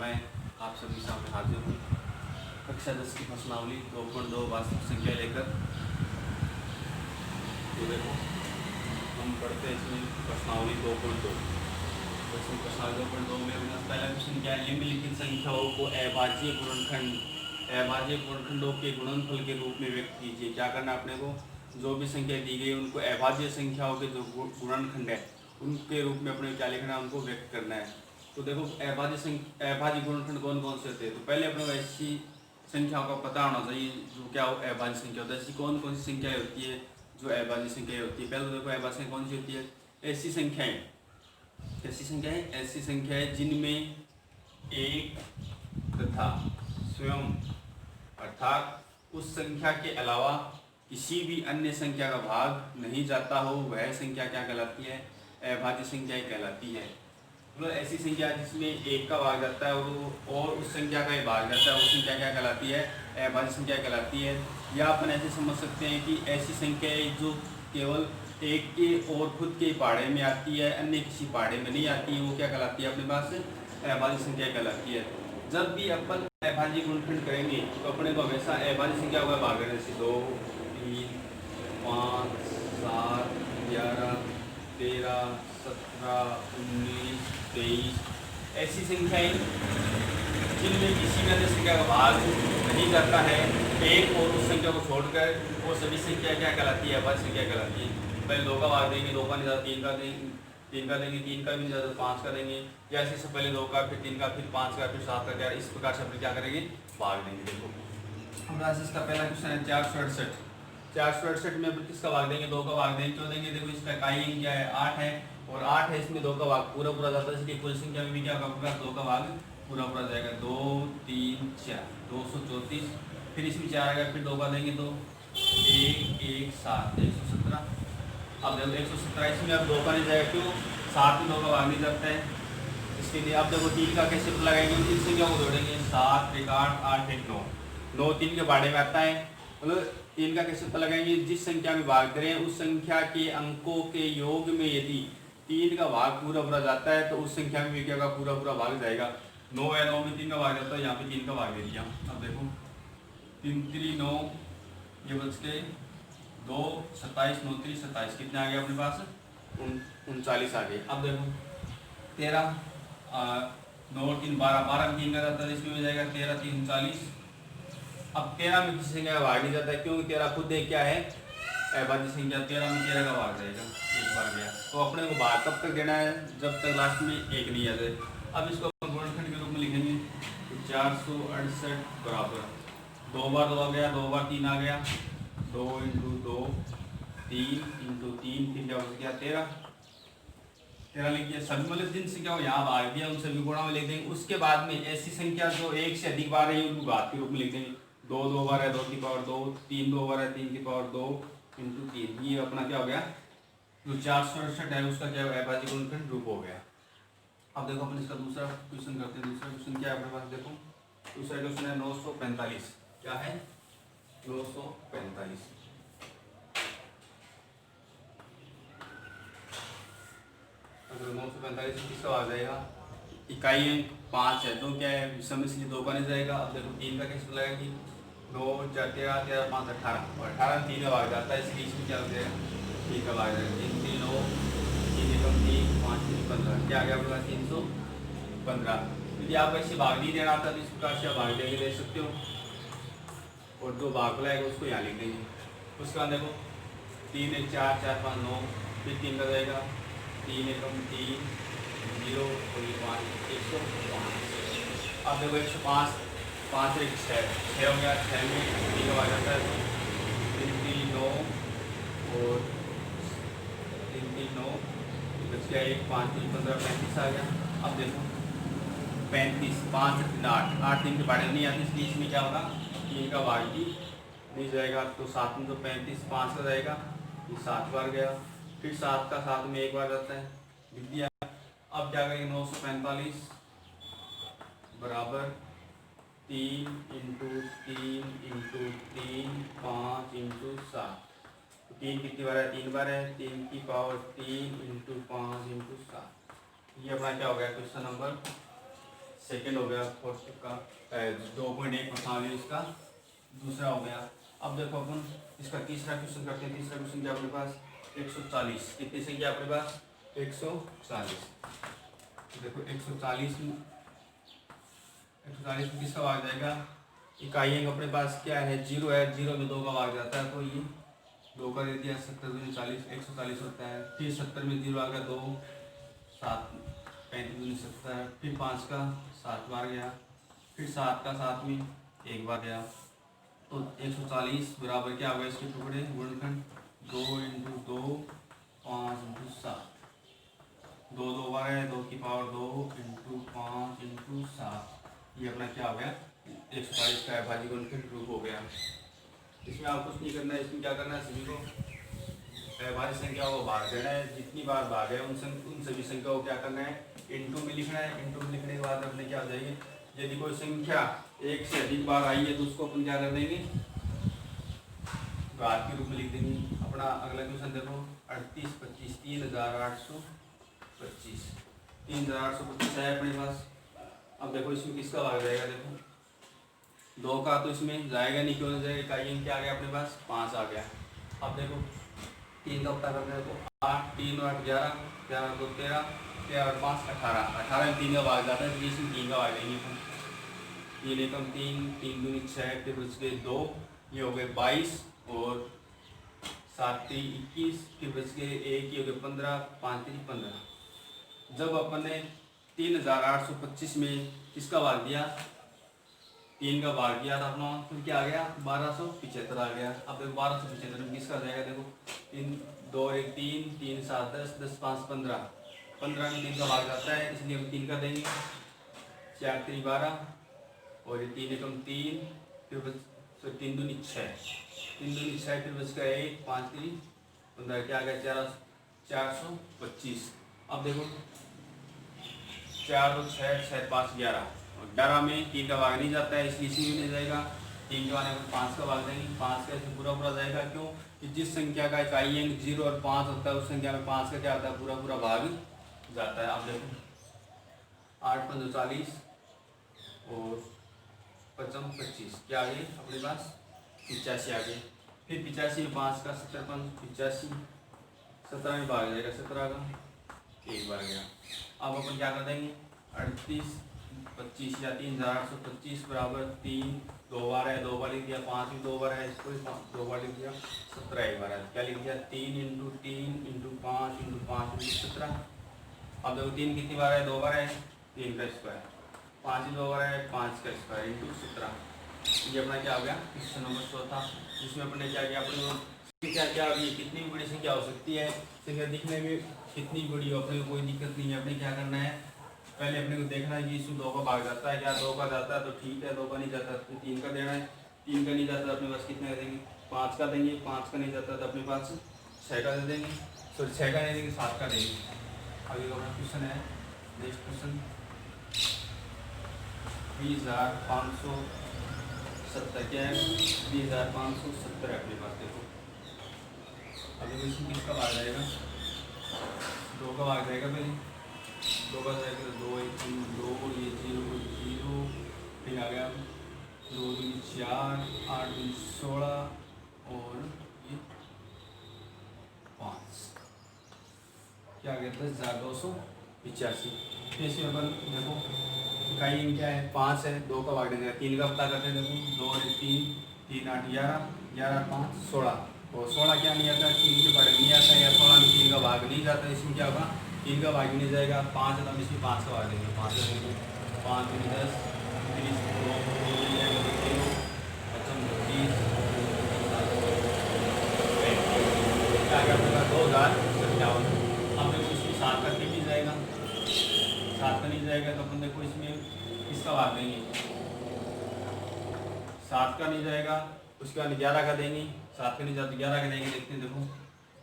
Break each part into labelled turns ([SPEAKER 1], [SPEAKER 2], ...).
[SPEAKER 1] मैं आप सभी सामने हाजिर हूँ कक्षा 10 की प्रश्नावली 2.2 वास्तविक संख्या लेकर। तो देखो हम पढ़ते हैं इसमें प्रश्नावली 2.2। इसमें प्रश्नावली 2.2 में पहला क्वेश्चन क्या है, निम्नलिखित संख्याओं को अभाज्य गुणनखंडों के गुणनफल के रूप में व्यक्त कीजिए। क्या करना है अपने को, जो भी संख्या दी गई उनको अभाज्य संख्याओं के जो गुणनखंड है उनके रूप में अपने क्या लिखना है, उनको व्यक्त करना है। तो देखो अभाज्य गुणनखंड कौन कौन से होते हैं। तो पहले अपने को ऐसी संख्याओं का पता होना चाहिए जो क्या अभाज्य संख्या होता है। ऐसी कौन कौन सी संख्याएं होती है जो अभाज्य संख्याएं होती है। पहले तो देखो अभाज्य संख्या कौन सी होती है, ऐसी संख्याएं जिनमें एक तथा स्वयं अर्थात उस संख्या के अलावा किसी भी अन्य संख्या का भाग नहीं जाता हो, वह संख्या क्या कहलाती है, अभाज्य संख्या कहलाती है। मतलब ऐसी संख्या जिसमें एक का भाग जाता है और उस संख्या का ही भाग जाता है, वो संख्या क्या कहलाती है, अभाज्य संख्या कहलाती है। या अपन ऐसे समझ सकते हैं कि ऐसी संख्याएं जो केवल एक के और खुद के पहाड़े में आती है, अन्य किसी पहाड़े में नहीं आती है, वो क्या कहलाती है अपने पास, अभाज्य संख्या कहलाती है। जब भी अपन अभाज्य गुणनखंड करेंगे तो अपने को हमेशा अभाज्य संख्या का भाग करना, जैसे 2, 3, 5, 7, 11, 13, 17, 19, 23 ऐसी संख्याएं जिनमें किसी भी अन्य संख्या का भाग नहीं जाता है, एक और उस संख्या को छोड़कर वो सभी संख्या क्या कहलाती है, अभाज्य संख्या कहलाती है। पहले 2 का भाग देंगे, 2 का नहीं जाता, 3 का देंगे, 3 का देंगे, 3 का भी नहीं जाता, 5 का देंगे। जैसे से पहले 2 का, फिर 3 का, फिर 5 का, फिर 7 का, 11, इस प्रकार से अपन क्या करेंगे, भाग देंगे। देखो हमारा इसका पहला क्वेश्चन है 468। 468 में अपन किसका भाग देंगे, 2 का भाग देंगे। क्यों देंगे, देखो इसका इकाई क्या है, 8 है और 8 है, इसमें 2 का भाग पूरा जाता है, इसलिए कुल संख्या में भी क्या होगा, 2 का भाग पूरा जाएगा। 2, 3, 4, 234। फिर इसमें 4 आएगा, फिर 2 का देंगे तो 1, 1, 7, 117। अब देखो 117 इसमें अब 2 का नहीं जाएगा, क्यों, 7 में 2 का भाग नहीं जाता है, इसके लिए। अब देखो 3 का कैसे पता लगाएंगे, इन संख्या को जोड़ेंगे, 7, 1, 8, 8, 1, 9, 9 3 के बारे में आता है। मतलब 3 का कैसे पता लगाएंगे, जिस संख्या में भाग करें उस संख्या के अंकों के योग में यदि 3 का भाग पूरा जाता है तो उस संख्या में क्या का पूरा भाग जाएगा। 9 है, 9 में 3 का भाग जाता है, यहाँ पे 3 का भाग दे दिया। अब देखो 3 3 9, ये बच के 2, 27, 9 3 27, कितने आ गए अपने पास, 39 आ गए। अब देखो 13, 9 3 12, 12 में 3 का जाता है, इसमें हो जाएगा 13 3 40। अब 13 में किसी संख्या का भाग नहीं जाता है, क्योंकि 13 खुद एक क्या है, अभाज्य संख्या। 13 में 13 का भाग जाएगा, एक बार गया। तो अपने को भाग तब तक देना है जब तक लास्ट में एक नहीं आ जाए। अब इसको अपन गुणनखंड के रूप में लिखेंगे, तो 468 बराबर 2 बार 2 आ गया, 2 बार 3 आ गया, 2 × 2 3 × 3, फिर क्या हो गया 13 लिख दिया। सभी मतलब जिन संख्या को यहाँ भाग दिया उन सभी गुणा में लिख देंगे। उसके बाद में ऐसी संख्या जो एक से अधिक बार है उनको घात के रूप में लिख देंगे। 2 2 बार है, 2 की पावर 2, 3 2 बार है, 3 की पावर 2 × 3। ये अपना क्या हो गया, जो 468 है उसका क्या अभाज्य गुणनखंड रूप हो गया। अब देखो अपन इसका दूसरा क्वेश्चन करते हैं। दूसरा क्वेश्चन क्या है अपने पास, देखो दूसरा क्वेश्चन है 945। क्या है, 945। अगर 945 किसका आ जाएगा, इकाई अंक 5 है, तो क्या है विषम, इसलिए 2 का नहीं जाएगा। अब देखो 3 का कैसे लगाएगा कि 9 4 13 13 5 18, और 18 में 3 का भाग जाता है, इसलिए इसमें क्या हो जाएगा, 3 का भाग जाएगा। 3 3 9, 3 1 3, 5 3 15, क्या आ गया आपके पास 315। यदि आप ऐसे भाग नहीं देना आता तो इस प्रकार से आप भाग देंगे, दे सकते हो, और जो भाग लाएगा उसको यहाँ लिख देंगे। उसके बाद देखो 3 1 4 4 5 9, फिर 3 का जाएगा, 3 1 3 0 और 5 105। अब देखो 105, 5 1 6 हो गया, 6 में 3 का भाग जाता है, तो 3 3 9 और 3 3 9 बच गया 1, 5 3 15 35 आ गया। अब देखो 35, 5 3 8, 8 3 के बारे में नहीं आती, इसलिए इसमें क्या होगा, 3 का भाग ही नहीं जाएगा, तो 7 में तो 35, 5 का जाएगा, ये 7 बार गया, फिर 7 का 7 में 1 बार जाता है, लिख दिया। अब क्या करेंगे, 945 बराबर 3 × 3 × 3 5 × 7। 3 कितनी बार है, 3 बार है, 3 की पावर 3 × 5 × 7। ये अपना क्या हो गया, क्वेश्चन नंबर सेकेंड हो गया, फोर्थ का 2.1 इसका दूसरा हो गया। अब देखो अपन इसका तीसरा क्वेश्चन करते हैं। तीसरा क्वेश्चन क्या अपने पास 140, कितनी संख्या अपने पास 140। देखो 140 में किसका भाग जाएगा, इकाई अंक अपने पास क्या है, 0 है, 0 में 2 का भाग जाता है, तो ये 2 का दे दिया, 70 दूनी 40, 140 होता है। फिर 70 में 0 आ गया 2, 7 35 दूनी 70, फिर 5 का 7 बार गया, फिर 7 का 7 में 1 बार गया, तो 140 बराबर क्या होगा, इसके टुकड़े गुणनखंड 2 × 2 5 × 7, 2 2 बार है, 2 की पावर 2 × 5 × 7, ये अपना क्या हो गया 140 का अभाज्य गुणनखंड रूप हो गया। इसमें आप कुछ नहीं करना है, इसमें क्या करना है, सभी को अभाज्य संख्या को भाग देना है, जितनी बार भाग है उन सभी संख्याओं को क्या करना है, इनटू में लिखना है। इनटू में लिखने के बाद अपने क्या हो जाएगी, यदि कोई संख्या एक से अधिक बार आई है तो उसको अपन क्या कर देंगे, घात के रूप में लिख देंगे। अपना अगला क्वेश्चन देखो 38 25 3825, 3825 है अपने पास। अब देखो इसमें किसका भाग जाएगा, देखो 2 का तो इसमें जाएगा नहीं, क्यों नहीं जाएगा, इकाई अंक क्या आ गया अपने पास 5 आ गया। अब देखो 3 का पता करना है, तो 8 3 और 8 11, 11 2 13, 13 और 5 18, 18 में 3 का भाग जाता है, तो इसमें 3 का भाग देंगे अपन। 3 एकम 3, 3 दूनी 6, फिर बच गए 2, ये हो गए 22, और 7 3 21, फिर बच गए 1, ये हो गए 15, 5 3 15। जब अपन ने 3825 में किसका भाग दिया, 3 का भाग दिया था अपना, फिर क्या आ गया 1275 आ गया। अब देखो 1275 में किसका जाएगा, देखो 3 2 1 3 3 7 10 10 5 15, 15 में 3 का भाग जाता है, इसलिए हम 3 का देंगे, 4 3 12, और ये 3 एकम 3, फिर 3 दूनी 6, 3 दूनी 6, फिर बच गया 1 5 3 15, क्या आ गया 425। अब देखो 4 2 6 6 5 11, 11 में 3 का भाग नहीं जाता है, इसलिए इसी में नहीं जाएगा। 3 के बाद 5 का भाग देंगे, 5 का इसमें पूरा पूरा जाएगा, क्यों कि जिस संख्या का इकाई अंक 0 और 5 होता है उस संख्या में 5 का क्या होता है, पूरा पूरा भाग जाता है। आप देखो 8 5 40 और 55 25, क्या आ गए अपने पास 85 आ गए। फिर 85 में 5 का 70 85, 17 में भाग जाएगा 17 का 1 बार गया। अब अपन क्या कर देंगे 38 25 या 3825 बराबर 3, 2 बार है 2 बार लिख दिया, 5 भी 2 बार है, इसको 2 बार लिख दिया, 17 1 बार है, क्या लिख दिया 3 × 3 × 5 × 5 × 17। अब देखो 3 कितनी बार है, 2 बार है, 3 का स्क्वायर, 5 भी 2 बार है, 5 का स्क्वायर × 17। ये अपना क्या हो गया क्वेश्चन नंबर 14, जिसमें अपने क्या किया, अपने क्या अभी कितनी भी बड़ी संख्या हो सकती है, संख्या दिखने में कितनी बड़ी हो, अपने को कोई दिक्कत नहीं है। अपने क्या करना है, पहले अपने को देखना है कि इसमें 2 का भाग जाता है क्या, 2 का जाता है तो ठीक है, 2 का नहीं जाता तो 3 का देना है, 3 का नहीं जाता तो अपने पास कितने का देंगे 5 का देंगे, 5 का नहीं जाता तो अपने पास 6 का दे देंगे, सॉरी 6 का नहीं देंगे 7 का देंगे। आगे का अपना क्वेश्चन है, नेक्स्ट क्वेश्चन 20,570, क्या है 20,570 है अपने पास। देखो अभी इसमें किसका भाग जाएगा, 2 का भाग जाएगा, पहले 2 का जाएगा 2 1 3 2, ये 0 0, फिर आ गया 2 2 4 8 2 16, और ये 5, क्या आ गया 10,285। फिर इसमें अपन देखो इकाई क्या है 5 है, 2 का भाग देंगे, 3 का पता करते हैं। देखो 2 1 3 3 8 11 11 5 16, और 16 क्या नहीं आता, 3 के भाग नहीं आता, या 16 में 3 का भाग नहीं जाता, इसमें क्या होगा 3 का भाग नहीं जाएगा, 5 है तो हम इसमें 5 का भाग देंगे, 5 का देंगे 5 2 10 30 2 क्या गया अपने पास 2057। अब देखो इसमें 7 का क्यों नहीं जाएगा, 7 का नहीं जाएगा तो अपन देखो इसमें किसका भाग देंगे, 7 का नहीं जाएगा, उसके बाद 11 का देंगे, 7 का नहीं जाता 11 का देंगे, देखते हैं देखो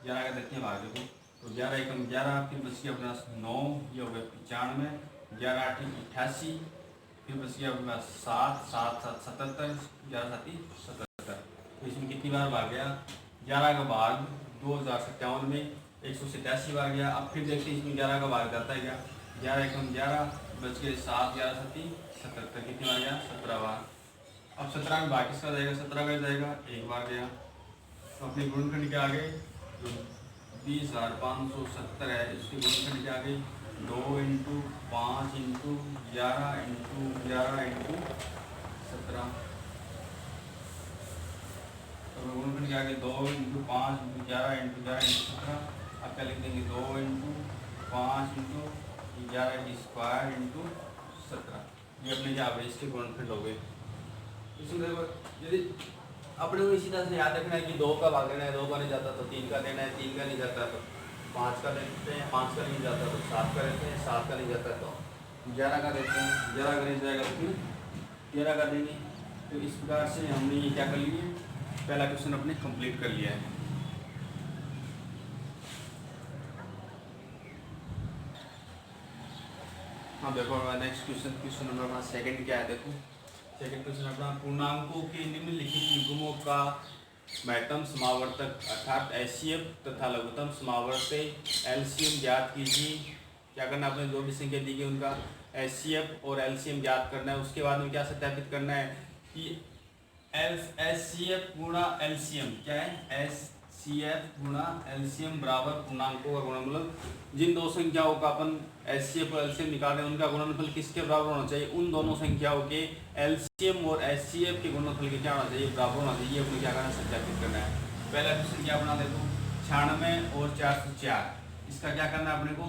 [SPEAKER 1] 11 का देखते हैं भाग देखो, तो 11 एकम 11, फिर बच गया अपने पास 9, ये हो गया 95, 11 8 88, फिर बच गया अपने पास 7 7 7 77, 11 7 77। तो इसमें कितनी बार भाग गया, 11 का भाग 2057 में 187 बार गया। अब फिर देखते हैं इसमें 11 का भाग जाता है क्या, 11 एकम 11, बच गए 7 11 30 77 कितनी बार गया 17 बार। अब 17 में बाकी किसका जाएगा 17 का जाएगा एक बार गया। तो अपने गुणनखंड के आगे जो 20,570 है इसके गुणनखंड के आगे 2 × 5 × 11 × 11 × 17। तो गुणनखंड के आगे 2 × 5 × 11 × 11 × 17। अब क्या लिख देंगे 2 × 5 × 11 की स्क्वायर × 17। ये अपने क्या है इसके गुणनखंड हो गए। इसमें देखो यदि अपने को इसी तरह से याद रखना है कि 2 का भाग देना है 2 का नहीं जाता तो 3 का देना है 3 का नहीं जाता तो 5 का देते हैं 5 का नहीं जाता तो 7 का देते हैं 7 का नहीं जाता तो 11 का देते हैं 11 का नहीं जाएगा तो फिर 11 का देंगे। तो इस प्रकार से हमने ये क्या कर लिए पहला क्वेश्चन अपने कंप्लीट कर लिया है। हाँ देखो नेक्स्ट क्वेश्चन नंबर अपना सेकंड क्या है। देखो सेकंड क्वेश्चन अपना पूर्णांकों के निम्नलिखित युग्मों का महत्तम समावर्तक अर्थात HCF तथा लघुत्तम समावर्तक LCM ज्ञात कीजिए। क्या करना है अपने जो भी संख्या दी गई उनका HCF और LCM ज्ञात करना है। उसके बाद में क्या सत्यापित करना है कि HCF गुणा LCM क्या है HCF गुणा LCM बराबर पूर्णांकों का गुणनफल। जिन दो संख्याओं का अपन HCF और LCM निकाल रहे हैं उनका गुणनफल किसके बराबर होना चाहिए उन दोनों संख्याओं के LCM और HCF के गुणनफल के क्या होना चाहिए बराबर होना चाहिए। अपने क्या करना है सत्यापित करना है। पहला क्वेश्चन क्या बना देखो 96 और 404 इसका क्या करना है अपने को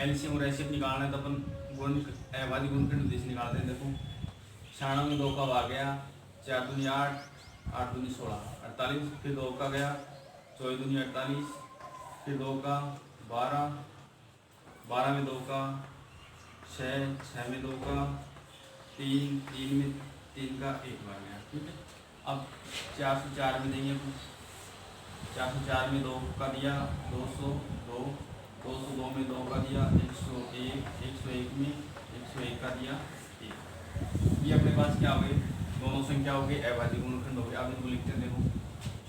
[SPEAKER 1] LCM और HCF निकालना है। तो अपन अभाज्य गुणनखंड उद्देश्य निकालते हैं। देखो 96 में 2 का भाग गया 4 दूनी 8 8 दूनी 16 48 फिर 2 का गया 24 दूनी 48 फिर 2 का 12 12 में 2 का 6 6 में 2 का 3 3 में 3 का 1 बार गया। ठीक है अब 404 में देंगे 404 में 2 का दिया 202 202 में 2 का दिया 101 101 में 101 का दिया 1। ये अपने पास क्या हो गए दोनों संख्या हो गई अभाज्य गुणनखंड हो गए। अब इनको लिखते हैं देखो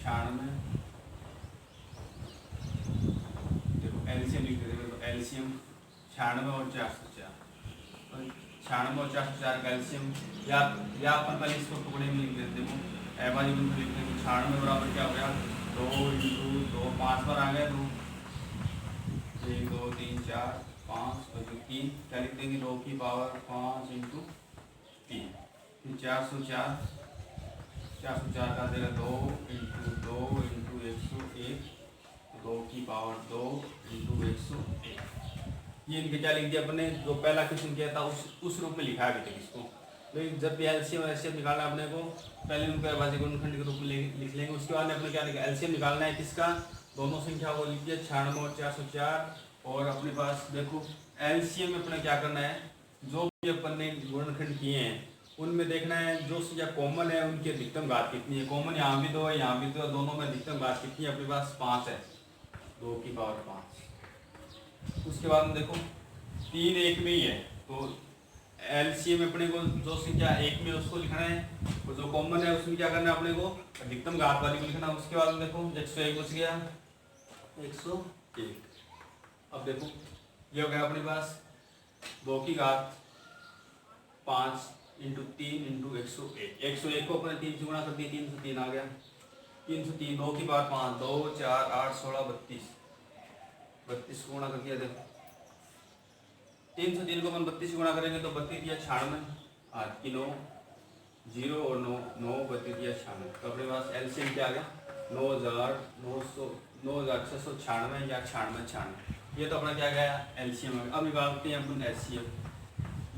[SPEAKER 1] 96 देखो LCM लिखते थे तो LCM 96 और 404 96 और 404 का LCM या अपन पहले इसको टुकड़े में लिख देते देखो अभाज्य गुणनखंड लिखते हैं 96 बराबर क्या हो गया 2 × 2 5 बार आ गया 2 1 2 3 4 5 और 3 क्या लिख देंगे 2 की पावर 5 × 3 फिर 404 का देगा 2 × 2 × 101 2 की पावर 2 × 101। ये इनके क्या लिख दिया अपने जो पहला क्वेश्चन किया था उस रूप में लिखा गया इसको। लेकिन जब भी LCM और HCF निकालना है अपने को पहले उनको अभाज्य गुणनखंड के रूप में लिख लेंगे। उसके बाद में अपने क्या लिखा LCM निकालना है किसका दोनों संख्या को लिख दिया 96 और 404। और अपने पास देखो LCM में अपने क्या करना है जो भी अपन ने गुणनखंड किए हैं उनमें देखना है जो संख्या कॉमन है उनकी अधिकतम घात कितनी है। कॉमन यहाँ भी 2 है यहाँ भी 2 है दोनों में अधिकतम घात कितनी है अपने पास 5 है 2 की पावर 5। उसके बाद में देखो 3 1 में ही है तो LCM में अपने को जो संख्या 1 में उसको लिखना है और जो कॉमन है उसमें क्या करना है अपने को अधिकतम घात वाली को लिखना है। उसके बाद में देखो 101 बच गया 101। अब देखो ये हो गया अपने पास 2 की घात 5 × 3 × 101 101 को अपने 3 से गुणा कर दिया 303 आ गया 303 2 की बार 5 2 4 8 16 32 32 को गुणा कर दिया। देखो 303 को अपन 32 से गुणा करेंगे तो 32 या 96 8 की 9 0 और 9 9 32 या 96। तो अपने पास LCM क्या आ गया 9696 या 96 ये तो अपना क्या गया LCM। अब निकालते हैं अपन HCF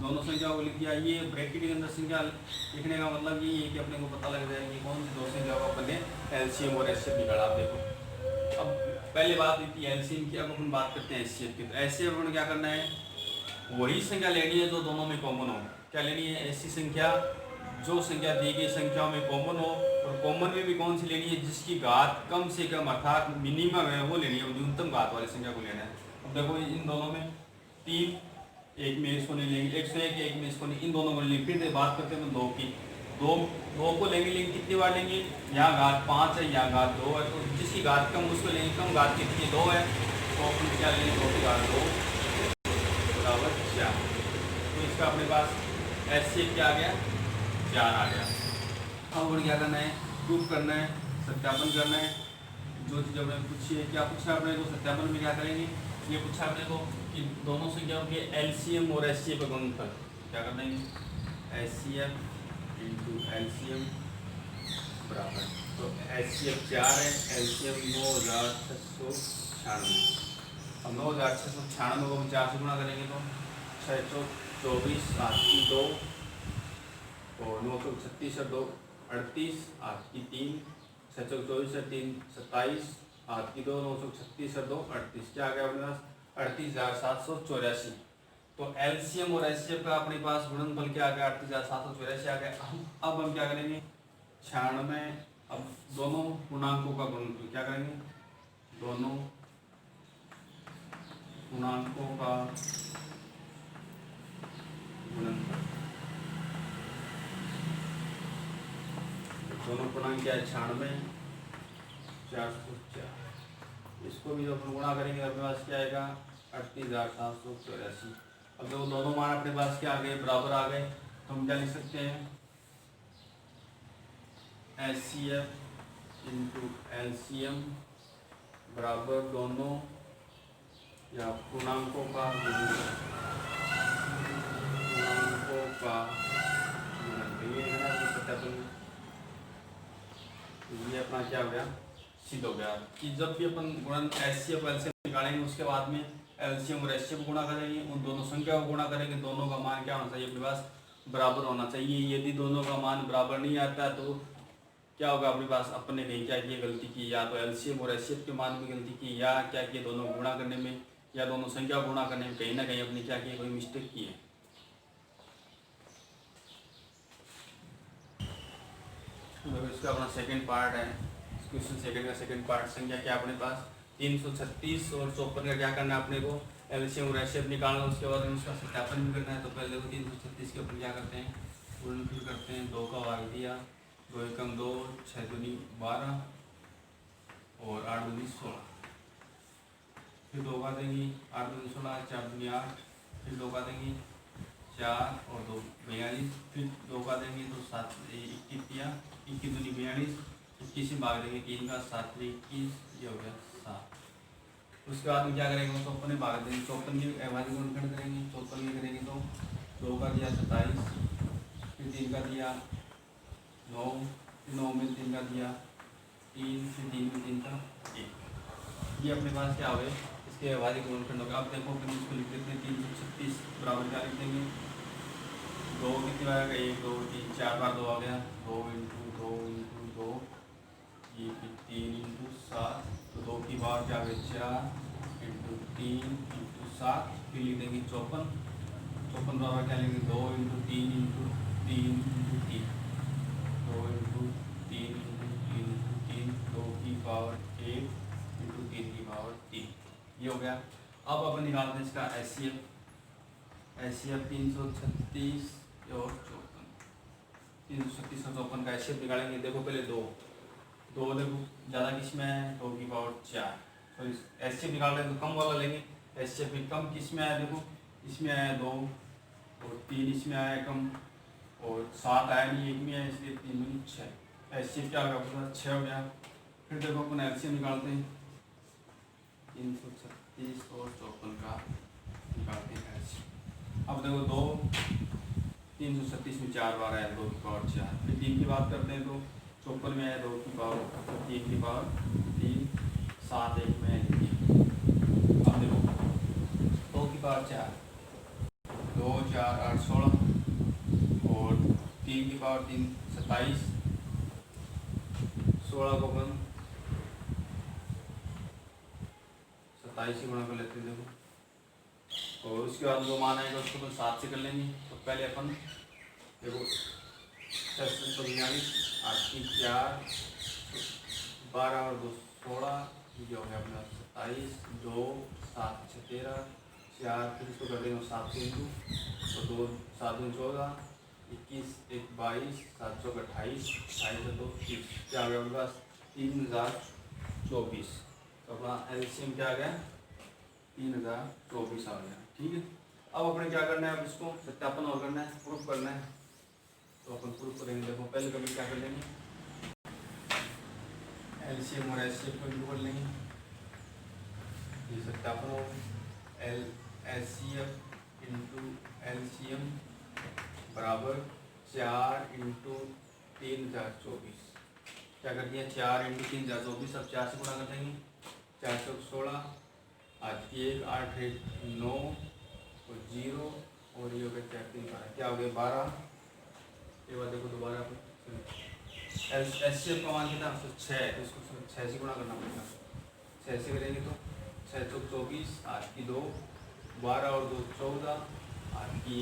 [SPEAKER 1] दोनों संख्याओं को लिख दिया। ये ब्रैकेट के अंदर संख्या लिखने का मतलब ये है कि अपने को पता लग जाएगा कि कौन सी दो संख्याओं का अपन ने LCM और HCF निकाला। आप देखो अब पहले बात थी LCM की अब अपन बात करते हैं HCF की। तो HCF अपन क्या करना है वही संख्या लेनी है जो दोनों में कॉमन हो। क्या लेनी है ऐसी संख्या जो संख्या दी गई संख्याओं में कॉमन हो और कॉमन में भी कौन सी लेनी है जिसकी घात कम से कम अर्थात मिनिमम है वो लेनी है न्यूनतम घात वाली संख्या को लेना है। अब देखो इन दोनों में 3 1 में इसको नहीं लेंगे 101 1 में इसको नहीं इन दोनों को लेंगे। फिर बात करते हैं 2 की 2 को लेंगे लेकिन कितनी बार लेंगे यहाँ घात 5 है यहाँ घात 2 है तो जिसकी घात कम उसको लेंगे कम घात कितनी 2 है तो अपन क्या लेंगे 2 की घात 2 बराबर 4। तो उसका अपने पास HCF क्या आ गया, 4 आ गया। अब और क्या करना है, प्रूफ करना है, सत्यापन करना है। जो चीज़ अपने पूछी है, क्या पूछा अपने को, सत्यापन में क्या करेंगे, ये पूछा अपने को कि दोनों संख्याओं के LCM और HCF का गुणनफल क्या करना है, HCF इंटू LCM बराबर, तो HCF 4 है, LCM 9696। अब 9696 को हम 4 से गुणा करेंगे तो 6 चौक 24, 8 की 2 और 936 और 2 38, 8 की 3, 6 चौक 24 और 3 27, 8 की 2, 936 और 2 38, क्या आ गया अपने पास 38,784। तो LCM और HCF का अपने पास गुणनफल क्या आ गया, 38,784 आ गया। अब हम क्या करेंगे, 96, अब दोनों पूर्णांकों का गुणनफल क्या करेंगे, दोनों पूर्णांकों का गुणनफल, दोनों पूर्णांक क्या है, 96, 404, इसको भी जब गुणा करेंगे अपने पास क्या आएगा, 38,784। अब जो दोनों मान अपने पास क्या आ गए, बराबर आ गए, तो हम क्या लिख सकते हैं, HCF इंटू LCM बराबर दोनों या पूर्णांकों का गुणनफल, पूर्णांकों का गुणनफल, ये है ना सत्यापन। ये अपना क्या हो गया, सिद्ध हो गया कि जब भी अपन गुणन HCF और LCM निकालेंगे उसके बाद में LCM और HCF को गुणा करेंगे, उन दोनों संख्या को गुणा करेंगे, दोनों का मान क्या होना चाहिए अपने पास, बराबर होना चाहिए। यदि दोनों का मान बराबर नहीं आता तो क्या होगा, अपने पास अपने कहीं क्या किया गलती की, या तो LCM और HCF के मान में गलती की, या क्या किया दोनों गुणा करने में या दोनों संख्या को गुणा करने में कहीं ना कहीं अपने क्या किया, कोई मिस्टेक की है। तो इसका अपना सेकंड पार्ट है, क्वेश्चन सेकंड का सेकंड पार्ट, संख्या क्या अपने पास 336 और 54 का क्या करना है अपने को, LCM और HCF निकालना, उसके बाद उसका सत्यापन भी करना है। तो पहले देखो 336 के ऊपर क्या करते हैं, गुणनफल करते हैं, 2 का भाग दिया, 2 एकम 2, 6 दूनी 12 और 8 दूनी 16, फिर 2 का देंगी, 8 दूनी 16, 4 दूनी 8, फिर 2 का देंगी 4 और 2 42, फिर 2 का देंगे तो 7 21 दिया, 21 दूनी 42, 21 में भाग देंगे 3 का, 7 21, ये हो गया 7। उसके बाद में क्या करेंगे, 54 में भाग देंगे, 54 की अवधि गुणनखंड करेंगे, 54 में करेंगे तो 2 का दिया 27, फिर 3 का दिया 9, फिर 9 में 3 का दिया 3, फिर 3 में 3 का 1। ये अपने पास क्या हो गए, इसके अवधि गुणनखंड हो गया। अब देखो फिर इसको लिख देते हैं, 336 बराबर क्या लिख देंगे, 2 कितनी बार आ गया, 1 2 3 4 बार 2 आ गया, 2 इंटू 2 इंटू 2, ये फिर 3 इंटू 7, तो 2 की बार क्या आ गई 4 इंटू 3 इंटू 7, फिर लिख देंगे 54, 54 बराबर क्या लिखेंगे, 2 into 3 into 3 into 3, 2 into 3 into 3 into 3, 2 की पावर 1 इंटू 3 की पावर 3, ये हो गया। अब अपन निकालते हैं इसका HCF, HCF 336 और 54, 336 और 54 का HCF निकालेंगे। देखो पहले 2 देखो ज़्यादा किस में है, 2 की पावर 4, तो इस HCF निकाल रहे हैं तो कम वाला लेंगे, HCF भी कम किस में आया, देखो इसमें आया 2 और 3 इसमें आया कम, और 7 आया नहीं, 1 में आया, इसलिए 3 दूनी 6, HCF क्या होगा पूरा 6 हो गया। फिर देखो अपन LCM निकालते हैं, 336 और 54 का निकालते हैं HCF। अब देखो 2 336 में 4 बार आया, 2 की पावर 4, फिर 3 की बात करते हैं तो 54 में आया 2 की पावर 3 की पावर 3, 7 1 में 3। अब देखो 2 की पावर 4, 2 4 8 16 और 3 की पावर 3 27, 16 को अपन 27 से गुणा कर लेते हैं देखो, और उसके बाद जो मान आएगा उसको अपन 7 से कर लेंगे। तो पहले अपन देखो 642, 8 की 4, 12 और 2 16, ये हो गया अपना 27, 2 7 6 13, 4, फिर इसको कर देंगे 7 से इंटू, तो 2 7 दूनी 14, 21 1 22, 7 चौक 28, 28 2 30, क्या आ गया अपने पास 3024। तो अपना LCM क्या आ गया 3024 आ गया, ठीक है। अब अपने क्या करना है, अब इसको सत्यापन और करना है, प्रूफ करना है। तो अपन प्रूफ करेंगे। देखो पहले कभी क्या कर लेंगे, एलसीएम और एचसीएफ को इंटू कर लेंगे, ये सत्यापन हो एल एचसीएफ इंटू एलसीएम बराबर 4 इंटू 3024। क्या कर दिया, 4 इंटू 3024, अब 4 से गुणा कर देंगे, 4 से 16, 8 की 1, 8 1 9 और 0 और ये हो गया 4 3 12, क्या हो गया 12। ये बात देखो दोबारा एस सी एफ का मान कितना 6, तो इसको 6 से गुणा करना पड़ेगा, 6 से करेंगे तो 6 चौक 24, 8 की 2, 12 और 2 14, 8 की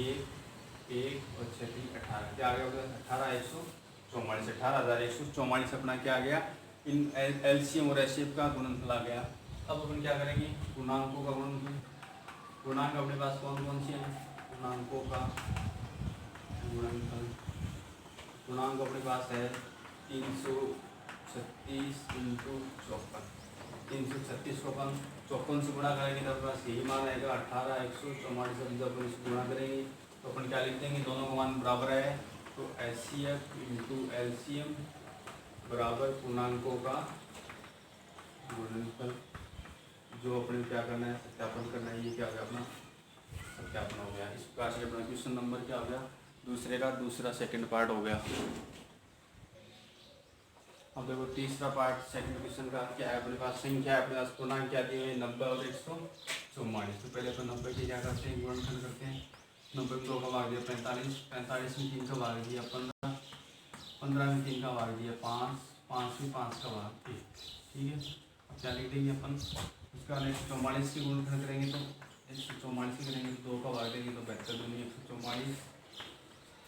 [SPEAKER 1] 1 और 6 3 18, क्या आ गया 18,144, 18,144 अपना क्या आ गया, इन एलसीएम और एचसीएफ का गुणनफल आ गया। अब अपन क्या करेंगे, पूर्णांकों का गुणनफल। पूर्णांक अपने पास कौन कौन सी है, पूर्णांकों का गुणनफल, पूर्णांक अपने पास है 336 इंटू 54, 336 को अपन 54 से गुणा करेंगे तो अपने पास यही मान आएगा 18,144। जब अपन इसको गुणा करेंगे तो अपन क्या लिख देंगे, दोनों का मान बराबर है, तो H C F into LCM बराबर पूर्णांकों का गुणनफल। जो अपने क्या करना है, सत्यापन करना है, ये क्या हो गया अपना सत्यापन हो गया। इस प्रकार से अपना क्वेश्चन नंबर क्या हो गया, दूसरे का दूसरा सेकंड पार्ट हो गया। अब देखो तीसरा पार्ट सेकंड क्वेश्चन का क्या है, अपने पास संख्या है, अपने पास पूर्णांक क्या दी है 90 और 144। तो पहले अपन 90 की क्या करते हैं, गुणनफल करते हैं। 90 में 2 का भाग दिया 45, 45 में 3 का भाग दिया 15, 15 में 3 का भाग दिया 5, 5 में 5 का भाग 1, ठीक है। अब क्या लिख देंगे अपन, उसका 144 की गुणनफल करेंगे तो 144 की करेंगे तो 2 का भाग देंगे तो 72 दूनी 144,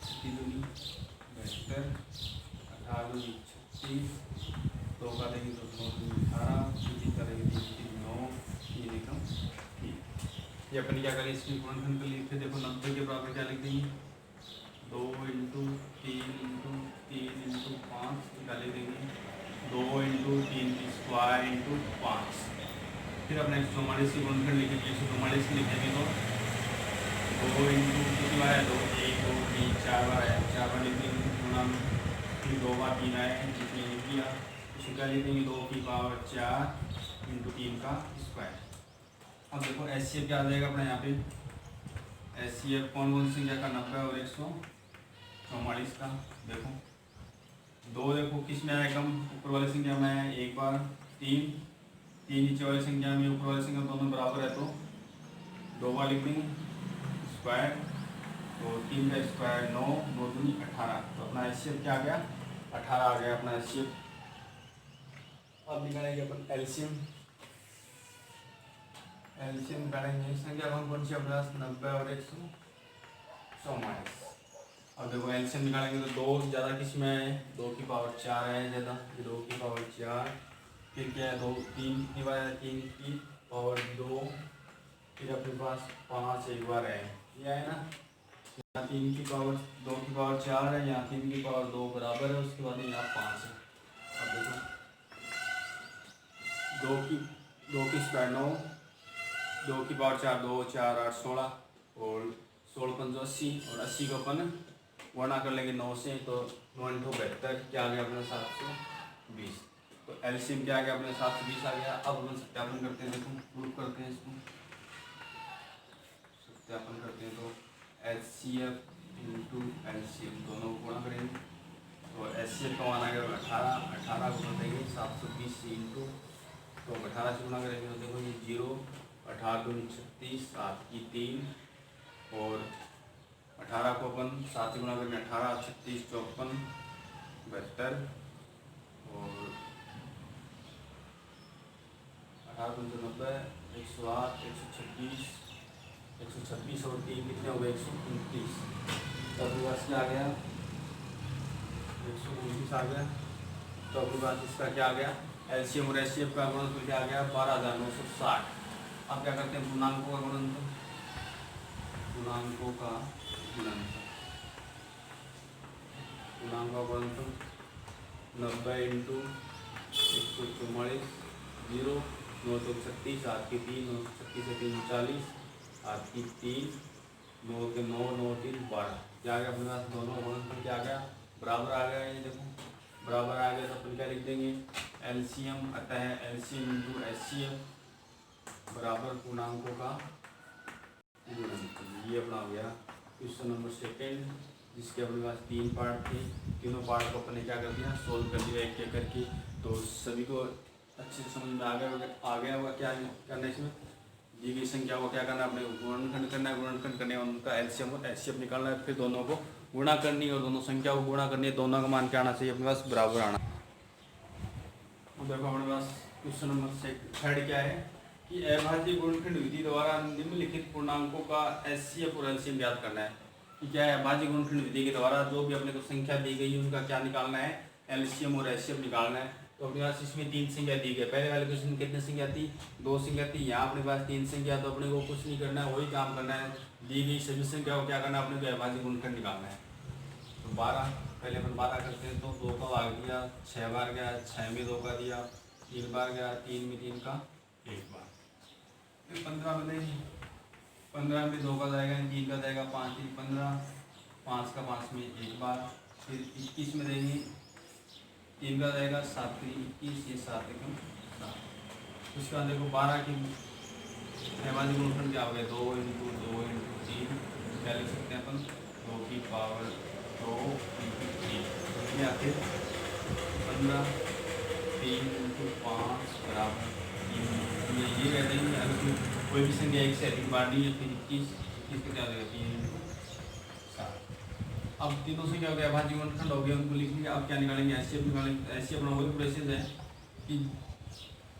[SPEAKER 1] 3 दूनी 72, 18 दूनी 36, 2 का देंगे तो 2 दूनी 18, 3 का देंगे 3 3 9, 3 एकम 3। ये अपन क्या करें, इसकी गुणनफल कर लिखते, देखो 90 के बराबर क्या लिख देंगे, 2 इंटू 3 इंटू 3 इंटू 5 क्या लिख देंगे, 2 इंटू 3 स्क्वायर इंटू 5। फिर अपने 144 की गुणनफल लिखेंगे, 144 की लिखेंगे तो 2 इंटू कितनी बार है, 2 1 2 3 4 बार है, 4 बार लिखेंगे गुणा, फिर 2 बार 3 आए जिसने लिख दिया, इसे क्या लिखेंगे 2 की पावर 4 इंटू 3 का स्क्वायर। अब देखो एच सी एफ क्या आ जाएगा अपना यहाँ पे, एच सी एफ कौन कौन सी संख्या का 90 और 144 का। देखो 2 देखो किस में आया कम, ऊपर वाली संख्या में है, एक बार 3 नीचे वाली संख्या में, ऊपर वाली संख्या दोनों बराबर है तो 2 बार लिख देंगे स्क्वायर, तो 3 का स्क्वायर 9, 9 दूनी 18, तो अपना एच सी एफ क्या आ गया 18 आ गया अपना एच सी एफ। अब निकालेंगे अपन एलसीएम, एलसीएम निकालेंगे, संख्या कौन कौन सी अपने पास 90 और 144। अब देखो एलसीएम निकालेंगे तो 2 ज़्यादा किस में है, 2 की पावर 4 है ज़्यादा, 2 की पावर 4, फिर क्या है 2 3 कितनी बार है, 3 की पावर 2, फिर अपने पास 5 एक बार है, ये है ना, यहाँ 3 की पावर 2 की पावर 4 है, यहाँ 3 की पावर 2 बराबर है, उसके बाद यहाँ 5 है। अब देखो 2 की स्क्वायर 9, 2 की पावर 4 2 4 8 16 और 16 5 80 और 80 को अपन गुणा कर लेंगे 9 से, तो 9 × 72 क्या आ गया अपना 720। तो एलसीएम क्या आ गया अपने 720 आ गया। अब अपन सत्यापन करते हैं, देखो प्रूफ करते हैं, इसको सत्यापन करते हैं तो H C F into LCM दोनों को गुणा करेंगे, तो एच सी एफ का मान आ गया 18, 18 को देंगे 720 से इंटू, तो 18 से गुणा करेंगे तो देखो ये 0, 18 दूनी 36, 7 की 3 और 18 को अपन 7 से गुणा करेंगे 18 36 54 72 और 18 दूनी 90, 108 126, 126 और 3 कितने हो गए 129। तो अपने पास क्या आ गया 129 आ गया। तो अपने पास इसका क्या आ गया एलसीएम और एचसीएफ का गुणनफल क्या आ गया 12,960। अब क्या करते हैं पूर्णांकों का गुणनफल, पूर्णांकों का गुणनफल, पूर्णांकों का गुणनफल 90 इंटू 144, 0 9 तो 36, 8 की 3 9 36 से 3 40, 8 की 3 9 के 9 9 3 12 क्या आ गया अपने पास, दोनों गुणनखंड क्या आ गया, बराबर आ गया। ये देखो बराबर आ गया तो अपन क्या लिख देंगे, एलसीएम अतः एलसीएम इंटू एचसीएफ बराबर पूर्णांकों का गुणनफल। ये अपना हो गया क्वेश्चन नंबर सेकेंड, जिसके अपने पास 3 पार्ट थे। तीनों पार्ट को अपने क्या कर दिया, सोल्व कर दिया एक एक करके। तो सभी को अच्छे से समझ में आ गया होगा क्या करना है इसमें। दी गई संख्या को क्या करना है, अपने गुणनखंड करना है, गुणनखंड करने उनका एलसीएम और एचसीएफ निकालना है, फिर दोनों को गुणा करनी है और दोनों संख्या को गुणा करनी है, दोनों का मान क्या आना चाहिए अपने पास, बराबर आना। देखो अपने पास क्वेश्चन नंबर थर्ड क्या है कि अभाज्य गुणनखंड विधि द्वारा निम्नलिखित पूर्णांकों का एचसीएफ और एलसीएम ज्ञात करना है। कि क्या है, अभाज्य गुणनखंड विधि के द्वारा जो भी अपने को संख्या दी गई है उनका क्या निकालना है, एलसीएम और एचसीएफ निकालना है। तो अपने पास इसमें 3 संख्या दी गई। पहले वाले क्वेश्चन में कितनी संख्या थी, 2 संख्या थी। यहाँ अपने पास 3 संख्या, तो अपने को कुछ नहीं करना है, वही काम करना है। दी गई सभी संख्या को क्या करना है, अपने को अभाज्य गुणनखंड निकालना है। तो 12 पहले अपन 12 करते हैं, तो 2 का भाग दिया 6 बार गया, 6 में 2 का दिया 3 बार गया, 3 में 3 का 1 बार। फिर 15 में देंगे, 15 में 2 का जाएगा, 3 का जाएगा, 5 3 15, 5 का 5 में 1 बार। फिर 21 में देंगे, 3 का जाएगा, 7 3 21, ये 7 एकम 7। उसके बाद देखो 12 की अभाज्य गुणनखंड क्या हो गया, 2 इंटू 2 इंटू 3, क्या लिख सकते हैं अपन, 2 की पावर 2 इंटू 3, या फिर 15 3 इंटू 5 बराबर 3। ये कह देंगे अगर कोई भी संख्या एक से अधिक बार दी है, फिर 21 का क्या हो जाएगा, 3 इंटू 7। अब तीनों से क्या हो गया, अभाज्य गुणनखंड हो गया, उनको लिख लिया। अब क्या निकालेंगे, एचसीएफ निकालेंगे। एचसीएफ अपना वही प्रोसेस है कि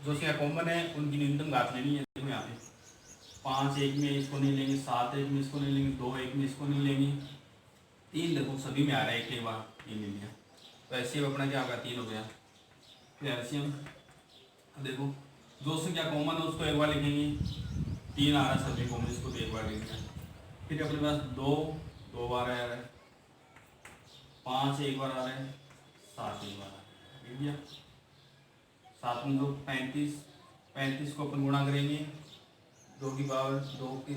[SPEAKER 1] जो संख्या कॉमन है उनकी न्यूनतम घात लेनी है। देखो यहाँ पे 5 एक में इसको नहीं लेंगे, 7 एक में इसको नहीं लेंगे, 2 एक में इसको नहीं लेंगे, 3 देखो सभी में आ रहा है एक बार, 3 ले लिया। तो एचसीएफ अपना क्या होगा, 3 हो गया। फिर एलसीएम देखो जो संख्या कॉमन है उसको एक बार लिखेंगे, 3 आ रहा है सभी कॉमन, इसको तो एक बार लिखेंगे। फिर अपने पास 2 बार आ रहा है, 5 एक बार आ रहा है, 7 एक बार आ रहा है, लिख दिया। 7 में 2 35, 35 को अपन गुणा करेंगे, 2 की पावर 2 की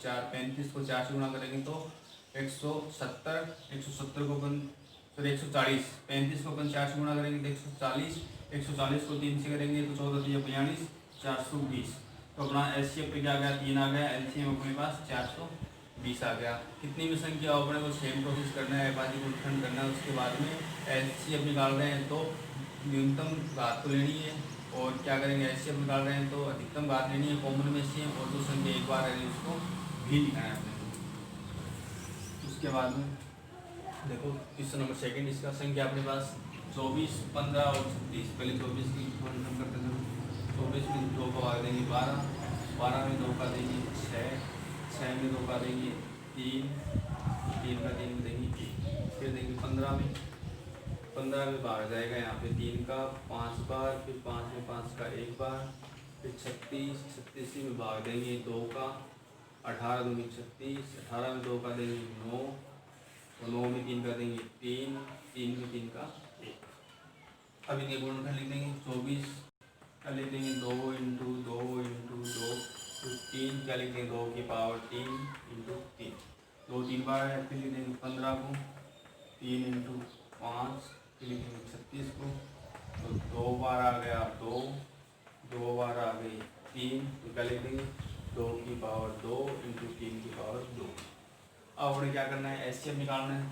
[SPEAKER 1] 4, 35 को 4 से गुणा करेंगे तो 170, 170 को अपन फिर 140, 35 को अपन 4 से गुणा करेंगे तो 140, 140 को 3 से करेंगे तो 14 3 42, 420। तो अपना एचसीएफ पे क्या आ गया, 3 आ गया, एलसीएम अपने पास 420 आ गया। कितनी भी संख्या अपने को सेम प्रोसेस करना है, अभाज्य गुणनखंड करना है, उसके बाद में एचसीएफ निकाल रहे हैं तो न्यूनतम घात को लेनी है, और क्या करेंगे, एचसीएफ निकाल रहे हैं तो अधिकतम घात लेनी है कॉमन में से, और जो संख्या एक बार है उसको भी लिखना है अपने को। उसके बाद में देखो क्वेश्चन नंबर सेकंड, इसका संख्या अपने पास 24 15 और 36। पहले 24 की गुणनखंड करते थे, 24 में 2 का भाग देंगे 12, 12 में 2 का देंगे 6, 6 में 2 का देंगे 3, 3 का 3 में देंगे 1। फिर देंगे 15 में बाहर जाएगा यहाँ पे 3 का 5 बार, फिर 5 में 5 का 1 बार, फिर 36 में भाग देंगे 2 का, 18 दूनी 36, 18 में 2 का देंगे 9, तो 9 में 3 का देंगे 3, 3 में 3 का 1। अब इनके गुणनखंड लिख देंगे, 24 का लिख देंगे 2 इंटू 2 इंटू 2, तो 3 क्या लिख देंगे 2 की पावर 3 इंटू 3, 2 3 बार है। फिर लिख देंगे 15 को 3 इंटू 5, फिर लिख देंगे 36 को, तो 2 बार आ गया 2, 2 बार आ गई 3, तो क्या लिख देंगे 2 की पावर 2 इंटू 3 की पावर 2। अब अपने क्या करना है, एचसीएफ निकालना है।